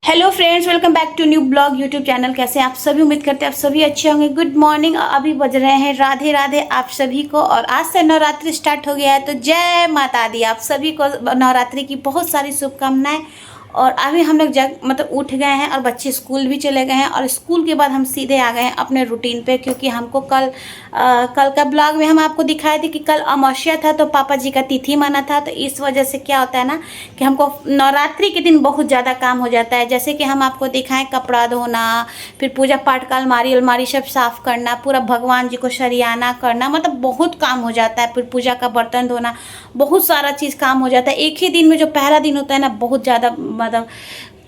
Hello friends, welcome back to new blog YouTube channel. कैसे आप सभी? उम्मीद करते हैं आप सभी अच्छे होंगे। Good morning. अभी बज रहे हैं राधे राधे आप सभी को। और आज से नवरात्रि स्टार्ट हो गया है, तो जय माता दी। आप सभी को नवरात्रि की बहुत सारी शुभकामनाएं। और अभी हम लोग उठ गए हैं और बच्चे स्कूल भी चले गए हैं। और स्कूल के बाद हम सीधे आ गए हैं अपने रूटीन पे, क्योंकि हमको कल का ब्लॉग में हम आपको दिखाए थे कि कल अमावस्या था, तो पापा जी का तिथि माना था। तो इस वजह से क्या होता है ना कि हमको नवरात्रि के दिन बहुत ज़्यादा काम हो जाता है। जैसे कि हम आपको दिखाएं, कपड़ा धोना, फिर पूजा पाठ का अलमारी अलमारी सब साफ़ करना, पूरा भगवान जी को सरियाना करना, मतलब बहुत काम हो जाता है। फिर पूजा का बर्तन धोना, बहुत सारा चीज़ काम हो जाता है एक ही दिन में। जो पहला दिन होता है ना, बहुत ज़्यादा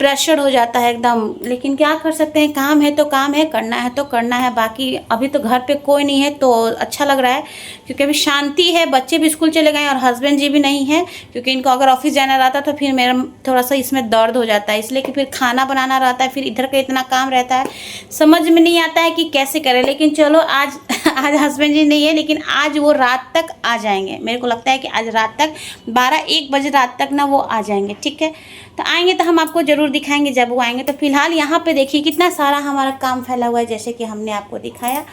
प्रेशर हो जाता है एकदम। लेकिन क्या कर सकते हैं, काम है तो काम है, करना है तो करना है। बाकी अभी तो घर पे कोई नहीं है तो अच्छा लग रहा है, क्योंकि अभी शांति है। बच्चे भी स्कूल चले गए और हस्बैंड जी भी नहीं है, क्योंकि इनको अगर ऑफिस जाना रहता तो फिर मेरा थोड़ा सा इसमें दर्द हो जाता है, इसलिए कि फिर खाना बनाना रहता है, फिर इधर का इतना काम रहता है, समझ में नहीं आता है कि कैसे करें। लेकिन चलो आज आज हस्बैंड जी नहीं है, लेकिन आज वो रात तक आ जाएंगे। मेरे को लगता है कि आज रात तक 12-1 बजे रात तक ना वो आ जाएंगे। ठीक है, तो आएंगे तो हम आपको ज़रूर दिखाएंगे जब वो आएंगे। तो फिलहाल यहाँ पे देखिए कितना सारा हमारा काम फैला हुआ है, जैसे कि हमने आपको दिखाया।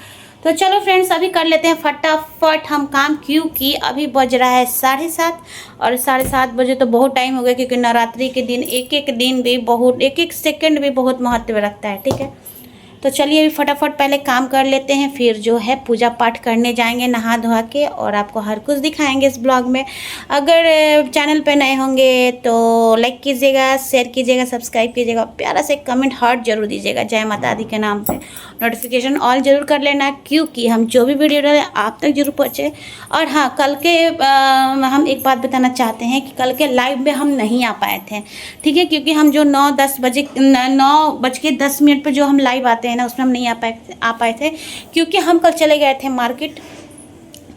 तो चलो फ्रेंड्स, अभी कर लेते हैं फटाफट हम काम, क्योंकि अभी बज रहा है 7:30। और 7:30 बजे तो बहुत टाइम हो गया, क्योंकि नवरात्रि के दिन एक एक दिन भी बहुत, एक एक सेकंड भी बहुत महत्व रखता है। ठीक है, तो चलिए अभी फटाफट पहले काम कर लेते हैं, फिर जो है पूजा पाठ करने जाएंगे नहा धोआ के, और आपको हर कुछ दिखाएंगे इस ब्लॉग में। अगर चैनल पे नए होंगे तो लाइक कीजिएगा, शेयर कीजिएगा, सब्सक्राइब कीजिएगा, प्यारा से कमेंट हार्ट जरूर दीजिएगा जय माता दी के नाम पे। नोटिफिकेशन ऑल जरूर कर लेना, क्योंकि हम जो भी वीडियो डालें आप तक जरूर पहुँचे। और हाँ, कल के हम एक बात बताना चाहते हैं कि कल के लाइव में हम नहीं आ पाए थे। ठीक है, क्योंकि हम जो 9:10 पर जो हम लाइव आते हैं ना, उसमें हम नहीं आ पाए थे, क्योंकि हम कल चले गए थे मार्केट।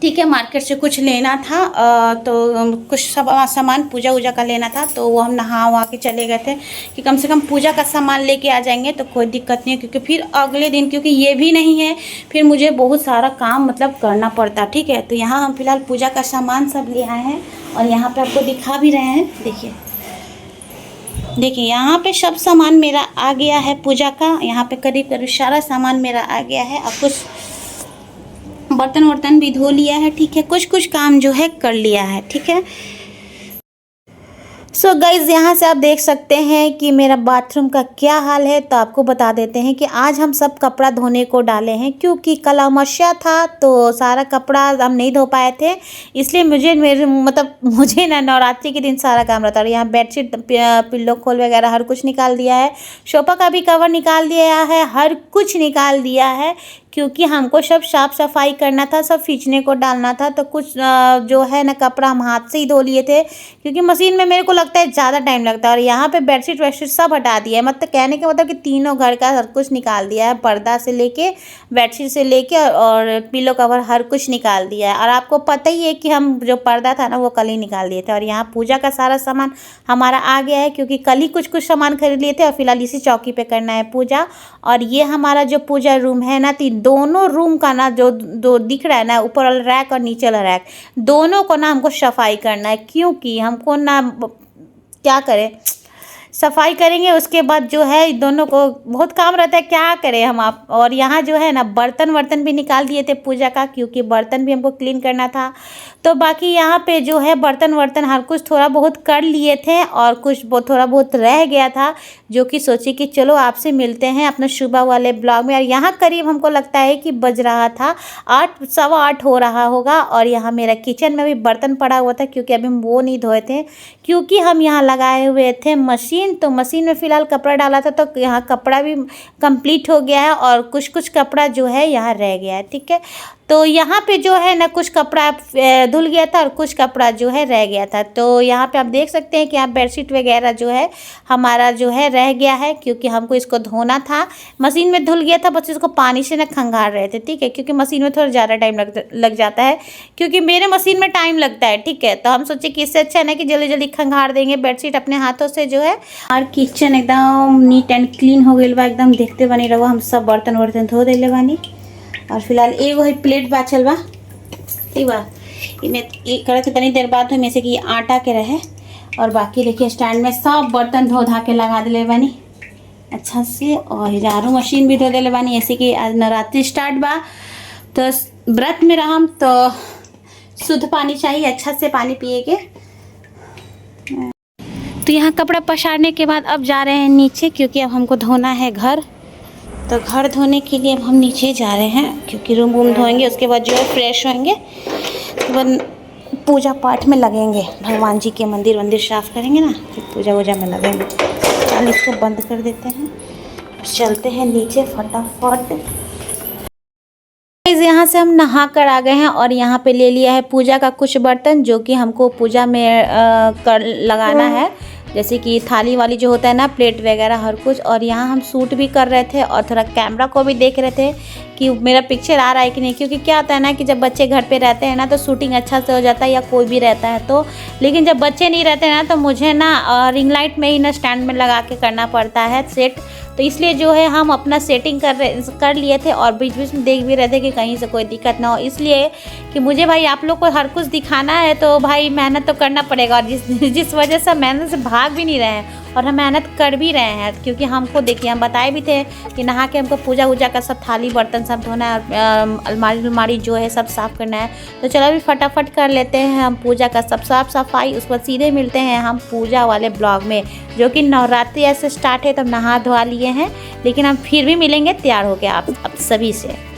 ठीक है, मार्केट से कुछ लेना था, तो कुछ सामान पूजा वूजा का लेना था, तो वो हम नहा वहा के चले गए थे कि कम से कम पूजा का सामान लेके आ जाएंगे तो कोई दिक्कत नहीं है। क्योंकि फिर अगले दिन, क्योंकि ये भी नहीं है, फिर मुझे बहुत सारा काम करना पड़ता। ठीक है, तो यहाँ हम फिलहाल पूजा का सामान सब ले आए हैं, और यहाँ पे आपको दिखा भी रहे हैं। देखिए यहाँ पे सब सामान मेरा आ गया है पूजा का। यहाँ पे करीब करीब सारा सामान मेरा आ गया है, और कुछ बर्तन वर्तन भी धो लिया है। ठीक है, कुछ कुछ काम जो है कर लिया है। ठीक है, सो गाइज़, यहाँ से आप देख सकते हैं कि मेरा बाथरूम का क्या हाल है। तो आपको बता देते हैं कि आज हम सब कपड़ा धोने को डाले हैं, क्योंकि कल अमावस्या था तो सारा कपड़ा हम नहीं धो पाए थे। इसलिए मुझे ना नवरात्रि के दिन सारा काम रहता है। यहाँ बेडशीट, पिल्लो खोल वगैरह हर कुछ निकाल दिया है, सोफा का भी कवर निकाल दिया है, हर कुछ निकाल दिया है, क्योंकि हमको सब साफ़ सफाई करना था, सब खींचने को डालना था। तो कुछ जो है ना कपड़ा हम हाथ से ही धो लिए थे, क्योंकि मशीन में मेरे को लगता है ज़्यादा टाइम लगता है। और यहाँ पे बेडशीट वेडशीट सब हटा दिया है, मतलब कहने का मतलब कि तीनों घर का हर कुछ निकाल दिया है, पर्दा से लेके बेडशीट से लेके और पिलो कवर हर कुछ निकाल दिया है। और आपको पता ही है कि हम जो पर्दा था ना वो कल ही निकाल दिए थे। और यहाँ पूजा का सारा सामान हमारा आ गया है, क्योंकि कल ही कुछ कुछ सामान खरीद लिए थे, और फिलहाल इसी चौकी पर करना है पूजा। और ये हमारा जो पूजा रूम है ना, दोनों रूम का ना जो दिख रहा है ना, ऊपर वाला रैक और नीचे वाला रैक, दोनों को ना हमको सफाई करना है। क्योंकि हमको ना क्या करें, सफाई करेंगे उसके बाद जो है दोनों को बहुत काम रहता है, क्या करें हम आप। और यहाँ जो है ना बर्तन वर्तन भी निकाल दिए थे पूजा का, क्योंकि बर्तन भी हमको क्लीन करना था। तो बाकी यहाँ पे जो है बर्तन वर्तन हर कुछ थोड़ा बहुत कर लिए थे, और कुछ थोड़ा बहुत रह गया था, जो कि सोची कि चलो आपसे मिलते हैं अपना सुबह वाले ब्लॉग में। और यहाँ करीब हमको लगता है कि बज रहा था 8, 8:15 हो रहा होगा। और यहाँ मेरा किचन में भी बर्तन पड़ा हुआ था, क्योंकि अभी हम वो नहीं धोए थे, क्योंकि हम यहाँ लगाए हुए थे मशीन। तो मशीन में फ़िलहाल कपड़ा डाला था, तो यहाँ कपड़ा भी कंप्लीट हो गया है, और कुछ कुछ कपड़ा जो है यहाँ रह गया है। ठीक है, तो यहाँ पे जो है ना कुछ कपड़ा धुल गया था, और कुछ कपड़ा जो है रह गया था। तो यहाँ पे आप देख सकते हैं कि यहाँ बेडशीट वगैरह जो है हमारा जो है रह गया है, क्योंकि हमको इसको धोना था। मशीन में धुल गया था, बस इसको पानी से ना खंगाल रहे थे। ठीक है, क्योंकि मशीन में थोड़ा ज़्यादा टाइम लग जाता है, क्योंकि मेरे मशीन में टाइम लगता है। ठीक है, तो हम सोचे कि इससे अच्छा है ना कि जल्दी जल्दी खंगाल देंगे बेडशीट अपने हाथों से जो है। और किचन एकदम नीट एंड क्लीन हो गई बा, एकदम देखते बनी रहो। हम सब बर्तन वर्तन धो देले बानी, और फिलहाल एगो है प्लेट बाचल बा। ठीक बा, इमें करे थे तनी देर बाद में से कि आटा के रहे। और बाकी देखिए स्टैंड में सब बर्तन धो धा के लगा दिले बानी। अच्छा से। और झाड़ू मशीन भी धो देले बानी, ऐसे कि आज नवरात्रि स्टार्ट बा तो व्रत में रहम तो शुद्ध पानी चाहिए, अच्छा से पानी पिए के। तो यहाँ कपड़ा पसारने के बाद अब जा रहे हैं नीचे, क्योंकि अब हमको धोना है घर। तो घर धोने के लिए अब हम नीचे जा रहे हैं, क्योंकि रूम वूम धोएंगे, उसके बाद जो है फ्रेश होंगे, उसके बाद पूजा पाठ में लगेंगे, भगवान जी के मंदिर साफ़ करेंगे ना, फिर पूजा वूजा में लगेंगे। चल इसको बंद कर देते हैं, चलते हैं नीचे फटाफट। यहाँ से हम नहा कर आ गए हैं और यहाँ पे ले लिया है पूजा का कुछ बर्तन, जो कि हमको पूजा में कर लगाना है, जैसे कि थाली वाली जो होता है ना, प्लेट वगैरह हर कुछ। और यहाँ हम शूट भी कर रहे थे और थोड़ा कैमरा को भी देख रहे थे कि मेरा पिक्चर आ रहा है कि नहीं, क्योंकि क्या होता है ना कि जब बच्चे घर पे रहते हैं ना तो शूटिंग अच्छा से हो जाता है, या कोई भी रहता है तो। लेकिन जब बच्चे नहीं रहते ना तो मुझे ना रिंग लाइट में ही ना स्टैंड में लगा के करना पड़ता है सेट, तो इसलिए जो है हम अपना सेटिंग कर लिए थे और बीच बीच में देख भी रहे थे कि कहीं से कोई दिक्कत ना हो, इसलिए कि मुझे भाई आप लोग को हर कुछ दिखाना है तो भाई मेहनत तो करना पड़ेगा। और जिस वजह से मेहनत से भाग भी नहीं रहे हैं और हम मेहनत कर भी रहे हैं, क्योंकि हमको देखिए हम बताए भी थे कि नहा के हमको पूजा वूजा का सब थाली बर्तन सब धोना है और अलमारी जो है सब साफ़ करना है। तो चलो अभी फटाफट कर लेते हैं हम पूजा का सब साफ सफाई, उसके बाद सीधे मिलते हैं हम पूजा वाले ब्लॉग में, जो कि नवरात्रि ऐसे स्टार्ट है, तब नहा धोवा लिए हैं, लेकिन हम फिर भी मिलेंगे तैयार होके आप सभी से।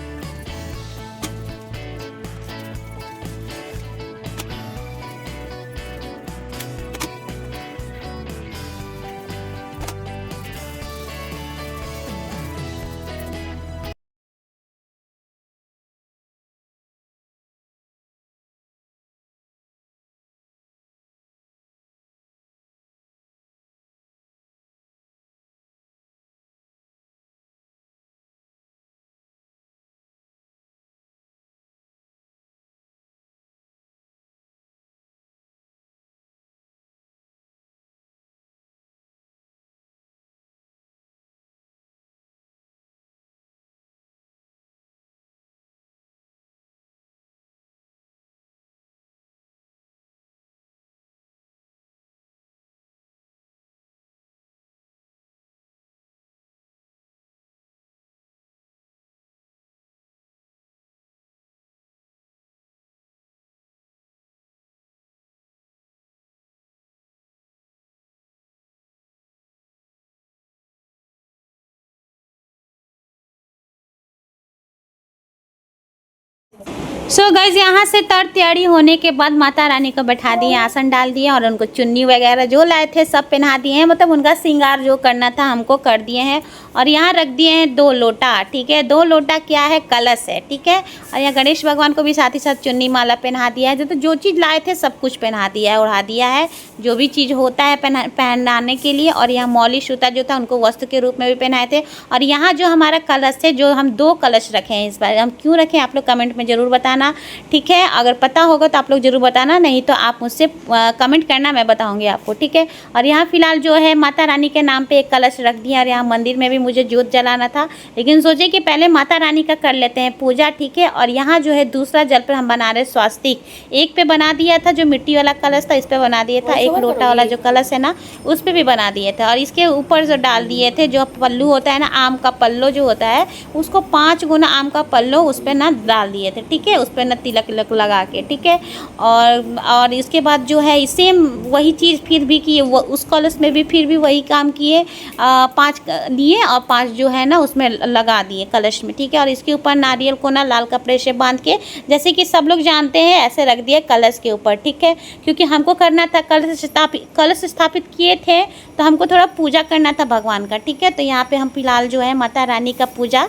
सो गाइज यहाँ से तर तैयारी होने के बाद माता रानी को बैठा दिए, आसन डाल दिए और उनको चुन्नी वगैरह जो लाए थे सब पहना दिए हैं, मतलब उनका श्रृंगार जो करना था हमको कर दिए हैं। और यहाँ रख दिए हैं 2 लोटा, ठीक है, 2 लोटा क्या है, कलश है, ठीक है। और यहाँ गणेश भगवान को भी साथ ही साथ चुन्नी माला पहना दिया है, जो चीज़ लाए थे सब कुछ पहना दिया है, ओढ़ा दिया है, जो भी चीज़ होता है पहनाने के लिए। और यहाँ मौली सूता जो था उनको वस्त्र के रूप में भी पहनाए थे। और यहाँ जो हमारा कलश है, जो हम 2 कलश रखे हैं, इस बार हम क्यों रखें आप लोग कमेंट में ज़रूर बताना, ठीक है। अगर पता होगा तो आप लोग ज़रूर बताना, नहीं तो आप मुझसे कमेंट करना, मैं बताऊंगी आपको, ठीक है। और यहाँ फिलहाल जो है माता रानी के नाम पे एक कलश रख दिया। और यहाँ मंदिर में भी मुझे जोत जलाना था, लेकिन सोचे कि पहले माता रानी का कर लेते हैं पूजा, ठीक है। और यहाँ जो है दूसरा जल पर हम बना रहे स्वास्तिक, एक पे बना दिया था जो मिट्टी वाला कलश था, इस पे बना दिया था, एक लोटा वाला जो कलश है ना उस पर भी बना दिए थे। और इसके ऊपर जो डाल दिए थे जो पल्लू होता है ना, आम का पल्लो जो होता है, उसको 5 गुना आम का पल्लो उस पर ना डाल दिए थे, ठीक है, उस पर ना तिलक लगा के, ठीक है। और इसके बाद जो है सेम वही चीज़ फिर भी किए, वो उस कलश में भी फिर भी वही काम किए, 5 लिए और 5 जो है ना उसमें लगा दिए कलश में, ठीक है। और इसके ऊपर नारियल को ना लाल कपड़े से बांध के, जैसे कि सब लोग जानते हैं, ऐसे रख दिए कलश के ऊपर, ठीक है, क्योंकि हमको करना था कलश स्थापित किए थे तो हमको थोड़ा पूजा करना था भगवान का, ठीक है। तो यहाँ पे हम फिलहाल जो है माता रानी का पूजा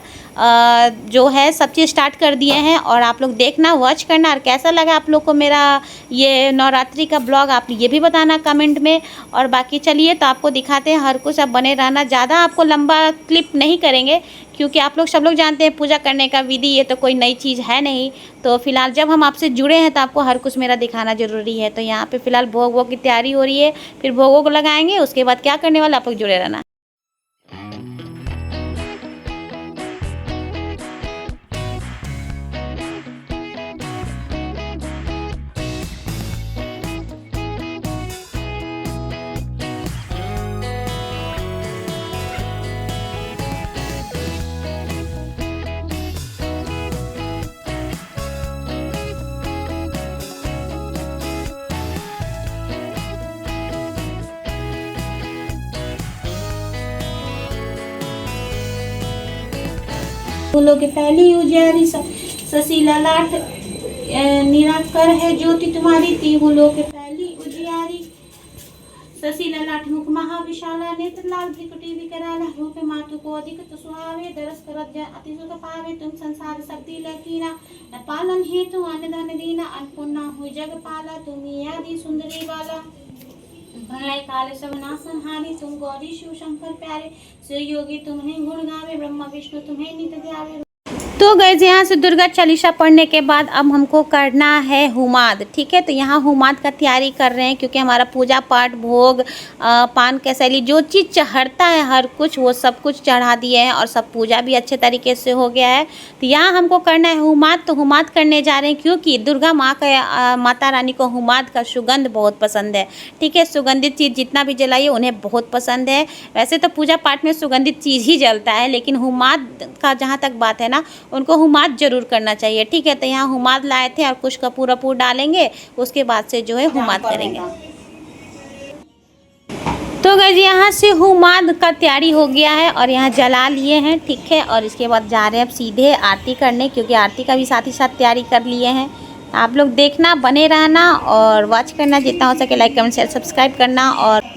जो है सब चीज़ स्टार्ट कर दिए हैं। और आप लोग देखना, वॉच करना, और कैसा लगा आप लोग को मेरा ये नवरात्रि का ब्लॉग आप ये भी बताना कमेंट में। और बाकी चलिए तो आपको दिखाते हैं हर कुछ, अब बने रहना, ज़्यादा आपको लंबा क्लिप नहीं करेंगे, क्योंकि आप लोग सब लोग जानते हैं पूजा करने का विधि, ये तो कोई नई चीज़ है नहीं। तो फिलहाल जब हम आपसे जुड़े हैं तो आपको हर कुछ मेरा दिखाना ज़रूरी है। तो यहाँ पे फिलहाल भोग वोग की तैयारी हो रही है, फिर भोगों को लगाएंगे, उसके बाद क्या करने वाला आप लोग जुड़े रहना। फूलों के पहली उजियारी ससीला लाठ निराकर है ज्योति तुम्हारी, तिहुलों के पहली उजियारी ससीला लाठ मुख महाविशाला, नेत्र लाल त्रिकुटी विकराला, रूप मातु को अधिक तो सुहावे, दरस करत अति सुख पावे, तुम संसार शक्ति लकीना, पालन हेतु अन्न धन दीना, अन्नपूर्णा हुई जग पाला, तुम आदि सुंदरी वाला, भलाई काल सब नासन हानि, तुम गौरी शिव शंकर प्यारे, शिव योगी तुम्हें गुण गावे, ब्रह्मा विष्णु तुम्हें नित ध्यावे। तो गाइस यहाँ से दुर्गा चालीसा पढ़ने के बाद अब हमको करना है हुमाद। ठीक है, तो यहाँ हुमाद का तैयारी कर रहे हैं क्योंकि हमारा पूजा पाठ भोग पान कैसैली जो चीज़ चढ़ता है हर कुछ वो सब कुछ चढ़ा दिए हैं और सब पूजा भी अच्छे तरीके से हो गया है। तो यहाँ हमको करना है हुमाद। तो हुमाद करने जा रहे हैं क्योंकि दुर्गा माता रानी को हुमाद का सुगंध बहुत पसंद है। ठीक है, सुगंधित चीज़ जितना भी जलाइए उन्हें बहुत पसंद है। वैसे तो पूजा पाठ में सुगंधित चीज़ ही जलता है, लेकिन हुमाद का जहाँ तक बात है ना, उनको हुमाद जरूर करना चाहिए। ठीक है, तो यहाँ हुमाद लाए थे और कुछ कपूर वपूर डालेंगे, उसके बाद से जो है हुमाद करेंगे। तो गाइस यहाँ से हुमाद का तैयारी हो गया है और यहाँ जला लिए हैं। ठीक है, और इसके बाद जा रहे हैं अब सीधे आरती करने, क्योंकि आरती का भी साथ ही साथ तैयारी कर लिए हैं। आप लोग देखना, बने रहना और वॉच करना, जितना हो सके लाइक कमेंट शेयर सब्सक्राइब करना। और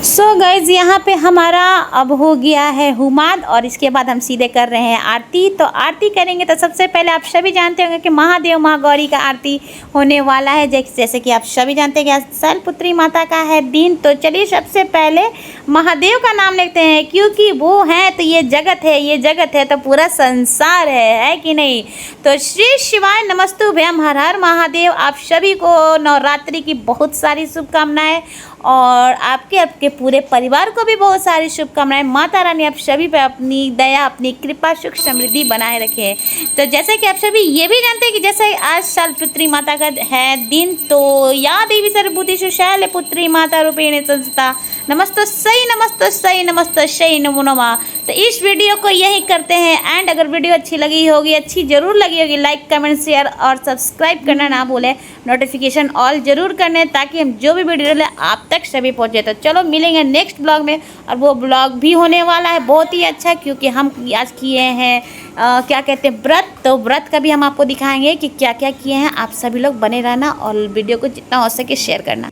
सो गाइज यहाँ पे हमारा अब हो गया है हुमाद और इसके बाद हम सीधे कर रहे हैं आरती। तो आरती करेंगे तो सबसे पहले आप सभी जानते होंगे कि महादेव महागौरी का आरती होने वाला है। जैसे कि आप सभी जानते हैं कि शैलपुत्री माता का है दिन। तो चलिए सबसे पहले महादेव का नाम लेते हैं, क्योंकि वो हैं तो ये जगत है, ये जगत है तो पूरा संसार है कि नहीं। तो श्री शिवाय नमस्तुभ्यम, हर हर महादेव। आप सभी को नवरात्रि की बहुत सारी शुभकामनाएं और आपके पूरे परिवार को भी बहुत सारी शुभकामनाएं। माता रानी आप सभी पे अपनी दया, अपनी कृपा, सुख समृद्धि बनाए रखे। तो जैसे कि आप सभी ये भी जानते हैं कि जैसे आज शैलपुत्री माता का है दिन, तो या देवी सर्वभूतेषु शैलपुत्री माता रूपेण संस्था नमस्तस्यै नमस्तस्यै नमो नमः। तो इस वीडियो को यही करते हैं एंड अगर वीडियो अच्छी लगी होगी, अच्छी ज़रूर लगी होगी, लाइक कमेंट शेयर और सब्सक्राइब करना ना भूलें, नोटिफिकेशन ऑल ज़रूर करने, ताकि हम जो भी वीडियो डालें आप तक सभी पहुँचे। तो चलो मिलेंगे नेक्स्ट ब्लॉग में, और वो ब्लॉग भी होने वाला है बहुत ही अच्छा, क्योंकि हम आज किए हैं क्या कहते हैं व्रत। तो व्रत का भी हम आपको दिखाएंगे कि क्या क्या किए हैं। आप सभी लोग बने रहना और वीडियो को जितना हो सके शेयर करना।